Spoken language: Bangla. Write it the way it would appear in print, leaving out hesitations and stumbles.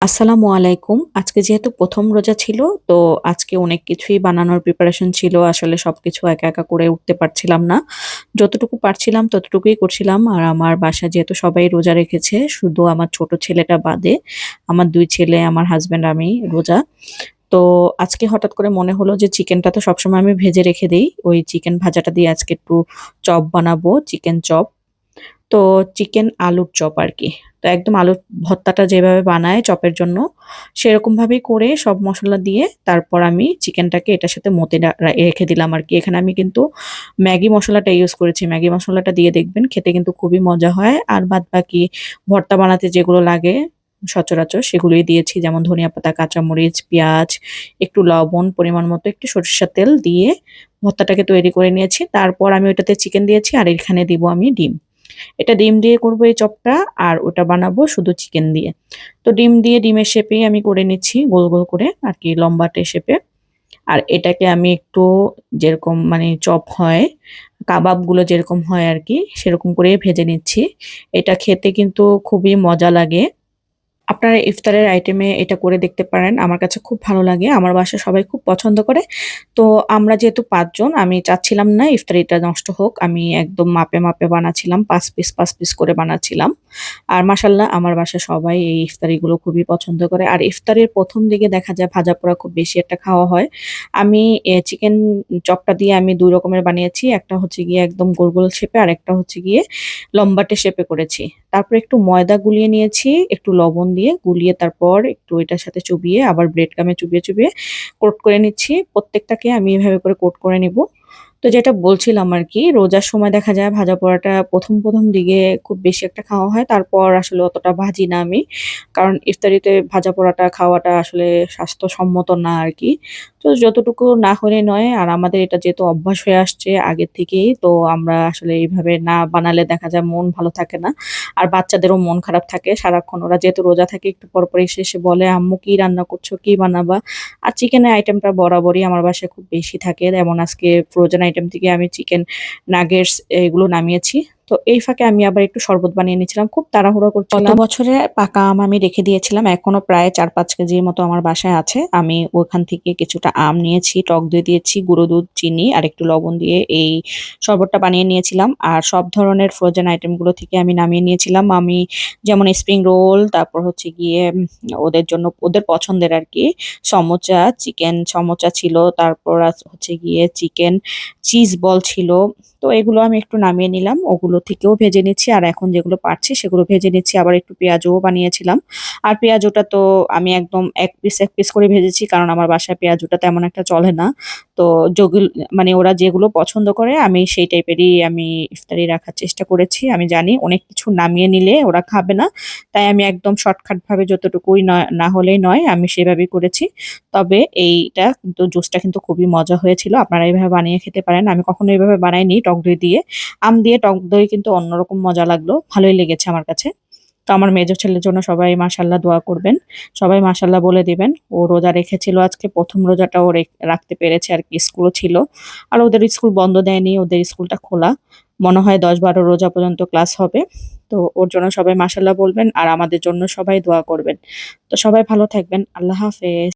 আসসালামু আলাইকুম। আজকে যেহেতু ১ম রোজা ছিল, তো আজকে অনেক কিছুই বানানোর প্রিপারেশন ছিল। আসলে সবকিছু একা, একা করে উঠতে পারছিলাম না। যতটুকু পারছিলাম ততটুকুই করছিলাম। আর আমার বাসায় যেহেতু সবাই রোজা রেখেছে, শুধু আমার ছোট ছেলেটা বাদে। আমার ২ ছেলে, আমার হাসব্যান্ড, আমি রোজা। তো আজকে হঠাৎ করে মনে হলো যে চিকেনটা তো সবসময় আমি ভেজে রেখে দেই। ওই চিকেন ভাজাটা দিয়ে আজকে একটু চপ বানাবো, চিকেন চপ। তো চিকেন আলুর চপ আরকি। তো একদম আলুর ভর্তাটা যেভাবে বানায় চপের জন্য, সেরকমভাবেই করে সব মসলা দিয়ে তারপর আমি চিকেনটাকে এটার সাথে মতে রেখে দিলাম আরকি। এখানে আমি কিন্তু ম্যাগি মসলাটা ইউজ করেছি। ম্যাগি মসলাটা দিয়ে দেখবেন খেতে কিন্তু খুবই মজা হয়। আর বাদবাকি ভর্তা বানাতে যেগুলো লাগে সচরাচর সেগুলোই দিয়েছি। যেমন ধনিয়া পাতা, কাঁচামরিচ, পেঁয়াজ, একটু লবণ, পরিমাণ মতো একটু সরিষার তেল দিয়ে ভর্তাটাকে তৈরি করে নিয়েছি। তারপর আমি ওইটাতে চিকেন দিয়েছি আর এখানে দিব আমি ডিম। এটা ডিম দিয়ে করবো এই চপটা আর ওটা বানাবো শুধু চিকেন দিয়ে। তো ডিম দিয়ে ডিমের শেপেই আমি করে নিচ্ছি গোল, গোল করে আরকি লম্বাটে শেপে। আর এটাকে আমি একটু যেরকম মানে চপ হয়, কাবাবগুলো যেরকম হয় আরকি সেরকম করেই ভেজে নিচ্ছি। এটা খেতে কিন্তু খুবই মজা লাগে। আপনারা ইফতারের আইটেমে এটা করে দেখতে পারেন। আমার কাছে খুব ভালো লাগে। আমার বাসায় সবাই খুব পছন্দ করে। তো আমরা যেহেতু ৫ জন, আমি চাচ্ছিলাম না ইফতারিটা নষ্ট হোক। আমি একদম মাপে, মাপে বানাচ্ছিলাম। ৫ পিস করে বানাচ্ছিলাম। আর মাশাআল্লাহ আমার বাসায় সবাই এই ইফতারিগুলো খুবই পছন্দ করে। আর ইফতারের ১ম দিকে দেখা যায় ভাজা-পোড়া খুব বেশি একটা খাওয়া হয়। আমি চিকেন চপটা দিয়ে আমি ২ রকমের বানিয়েছি। একটা হচ্ছে গিয়ে একদম গোল, গোল শেপে, আরেকটা হচ্ছে গিয়ে লম্বাটে শেপে করেছি। তারপরে একটু ময়দা গুলিয়ে নিয়েছি, একটু লবণ দিয়ে গুলিয়ে তারপর একটু এটার সাথে চুবিয়ে আবার ব্রেড গামে চুবিয়ে, চুবিয়ে কোট করে নিচ্ছি। প্রত্যেকটাকে আমি এভাবে করে কোট করে নিব। তো যেটা বলছিলাম আরকি, রোজার সময় দেখা যায় ভাজা পোড়াটা ১ম দিকে খুব বেশি একটা খাওয়া হয়। তারপর আসলে অতটা ভাজি না আমি। কারণ ইফতারিতে ভাজা পোড়াটা খাওয়াটা আসলে স্বাস্থ্যসম্মত না আরকি। তো যতটুকু না হলে নয়। আর আমাদের এটা যেহেতু অভ্যাস হয়ে আসছে আগের থেকেই, তো আমরা আসলে এইভাবে না বানালে দেখা যায় মন ভালো থাকে না। আর বাচ্চাদেরও মন খারাপ থাকে সারাক্ষণ। ওরা যেহেতু রোজা থাকে একটু পরপর এসে বলে, "আম্মু কি রান্না করছো? কি বানাবা?" আর চিকেনের আইটেমটা বরাবরই আমার বাসায় খুব বেশি থাকে। যেমন আজকে ফ্রোজেন আইটেম থেকে আমি চিকেন নাগেটস এগুলো নামিয়েছি। তো এই ফাঁকে আমি আবার একটু শরবত বানিয়ে নিচ্ছিলাম। খুব তাড়াহুড়ো করছিলাম। গত বছরের পাকা আম আমি রেখে দিয়েছিলাম। এখনো প্রায় ৪-৫ কেজির মতো আমার বাসায় আছে। আমি ওখান থেকে কিছুটা আম নিয়েছি, টক দই দিয়েছি, গুঁড়ো দুধ, চিনি আর একটু লবণ দিয়ে এই শরবতটা বানিয়ে নিয়েছিলাম। আর সব ধরনের ফ্রোজেন আইটেম গুলো থেকে আমি নামিয়ে নিয়েছিলাম। আমি যেমন স্প্রিং রোল, তারপর হচ্ছে গিয়ে ওদের জন্য ওদের পছন্দের আরকি সমোচা, চিকেন সমোচা ছিল। তারপর হচ্ছে গিয়ে চিকেন চিজ বল ছিল। তো এগুলো আমি একটু নামিয়ে নিলাম। ওগুলো থেকেও ভেজে নিচ্ছি। আর এখন যেগুলো পারছি সেগুলো ভেজে নিচ্ছি। আবার একটু পেঁয়াজুও বানিয়েছিলাম। আর পেঁয়াজুটা তো আমি একদম ১ পিস, ১ পিস করে ভেজেছি। কারণ আমার বাসায় পেঁয়াজুটা তেমন একটা চলে না। তো মানে ওরা যেগুলো পছন্দ করে আমি সেই টাইপেরই আমি ইফতারি রাখার চেষ্টা করেছি। আমি জানি অনেক কিছু নামিয়ে নিলে ওরা খাবে না। তাই আমি একদম শর্টকাট ভাবে যতটুকুই না হলেই নয় আমি সেভাবেই করেছি। তবে এইটা কিন্তু জুসটা কিন্তু খুবই মজা হয়েছিল। আপনারা এভাবে বানিয়ে খেতে পারেন। আমি কখনো এভাবে বানাইনি টক দই দিয়ে। আম দিয়ে টক দই কিন্তু অন্যরকম মজা লাগলো। ভালোই লেগেছে আমার কাছে। তো আমার মেজো ছেলের জন্য সবাই মাশাআল্লাহ দোয়া করবেন। সবাই মাশাআল্লাহ বলে দিবেন। ও রোজা রেখেছিল আজকে ১ম রোজাটাও রাখতে পেরেছে আরকি স্কুলও ছিল। আর ওদের স্কুল বন্ধ দেয়নি, ওদের স্কুলটা খোলা। মনে হয় ১০-১২ রোজা পর্যন্ত ক্লাস হবে। তো ওর জন্য সবাই মাশাআল্লাহ বলবেন আর আমাদের জন্য সবাই দোয়া করবেন। তো সবাই ভালো থাকবেন। আল্লাহ হাফেজ।